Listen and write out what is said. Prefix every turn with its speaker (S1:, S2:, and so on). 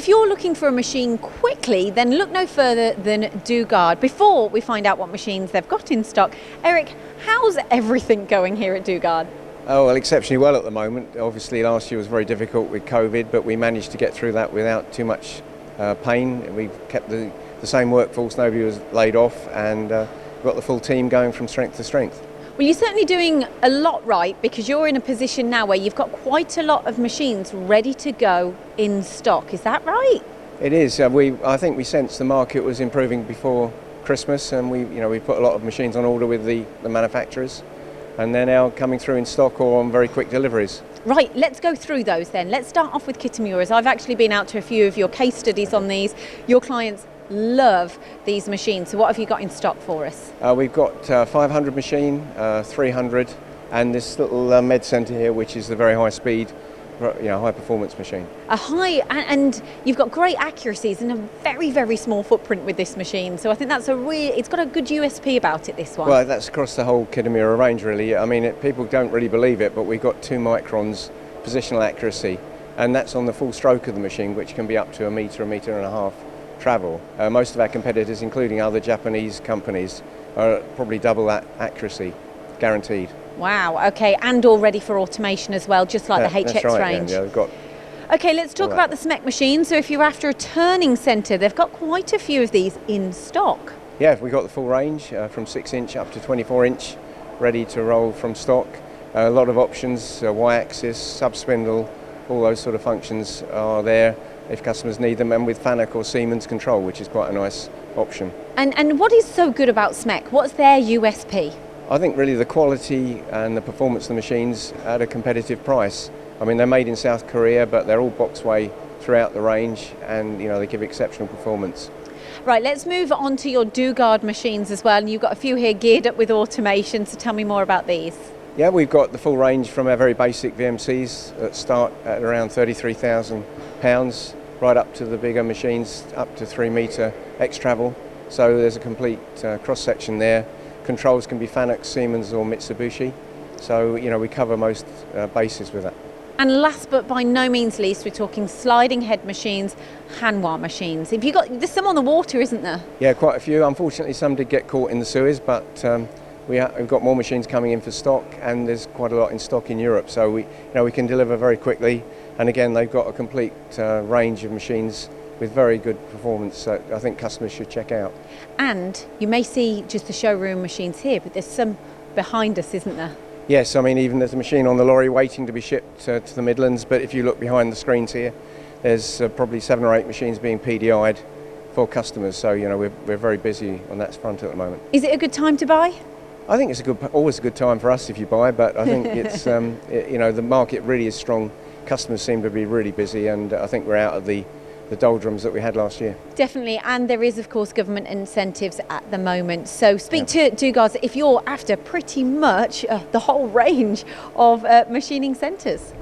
S1: If you're looking for a machine quickly, then look no further than Dugard. Before we find out what machines they've got in stock, Eric, how's everything going here at Dugard?
S2: Oh, well, exceptionally well at the moment. Obviously last year was very difficult with COVID, but we managed to get through that without too much pain. We've kept the same workforce, nobody was laid off, and we've got the full team going from strength to strength.
S1: Well, you're certainly doing a lot right, because you're in a position now where you've got quite a lot of machines ready to go in stock. Is that right?
S2: It is. I think we sensed the market was improving before Christmas, and we put a lot of machines on order with the manufacturers, and they're now coming through in stock or on very quick deliveries.
S1: Right, let's go through those then. Let's start off with Kitamuras. I've actually been out to a few of your case studies on these. Your clients love these machines. So what have you got in stock for us?
S2: We've got 500 machine, 300, and this little med centre here, which is the very high speed, high performance machine.
S1: And you've got great accuracies and a very, very small footprint with this machine. So I think it's got a good USP about it, this one.
S2: Well, that's across the whole Kitamura range, really. I mean, people don't really believe it, but we've got 2 microns positional accuracy, and that's on the full stroke of the machine, which can be up to a metre and a half travel. Most of our competitors, including other Japanese companies, are probably double that accuracy, guaranteed.
S1: Wow, okay, and all ready for automation as well, just like the HX
S2: that's right,
S1: range.
S2: Yeah, they've got.
S1: Okay, let's talk about the Smec machine. So if you're after a turning centre, they've got quite a few of these in stock.
S2: Yeah, we've got the full range from 6-inch up to 24-inch, ready to roll from stock. A lot of options, Y-axis, sub-spindle, all those sort of functions are there if customers need them, and with Fanuc or Siemens control, which is quite a nice option.
S1: And what is so good about Smec? What's their USP?
S2: I think really the quality and the performance of the machines at a competitive price. I mean, they're made in South Korea, but they're all boxway throughout the range, and they give exceptional performance.
S1: Right, let's move on to your Dugard machines as well, and you've got a few here geared up with automation, so tell me more about these.
S2: Yeah, we've got the full range from our very basic VMCs that start at around £33,000, right up to the bigger machines, up to 3 metre X-Travel. So there's a complete cross-section there. Controls can be Fanuc, Siemens or Mitsubishi. So, we cover most bases with that.
S1: And last but by no means least, we're talking sliding head machines, Hanwha machines. There's some on the water, isn't there?
S2: Yeah, quite a few. Unfortunately, some did get caught in the Suez, but we've got more machines coming in for stock, and there's quite a lot in stock in Europe. So we can deliver very quickly. And again, they've got a complete range of machines with very good performance, so I think customers should check out.
S1: And you may see just the showroom machines here, but there's some behind us, isn't there?
S2: Yes, I mean, even there's a machine on the lorry waiting to be shipped to the Midlands, but if you look behind the screens here, there's probably 7 or 8 machines being PDI'd for customers, so we're very busy on that front at the moment.
S1: Is it a good time to buy?
S2: I think it's always a good time for us if you buy, but I think it's the market really is strong. Customers seem to be really busy, and I think we're out of the doldrums that we had last year.
S1: Definitely, and there is of course government incentives at the moment. So speak to Dugard if you're after pretty much the whole range of machining centres.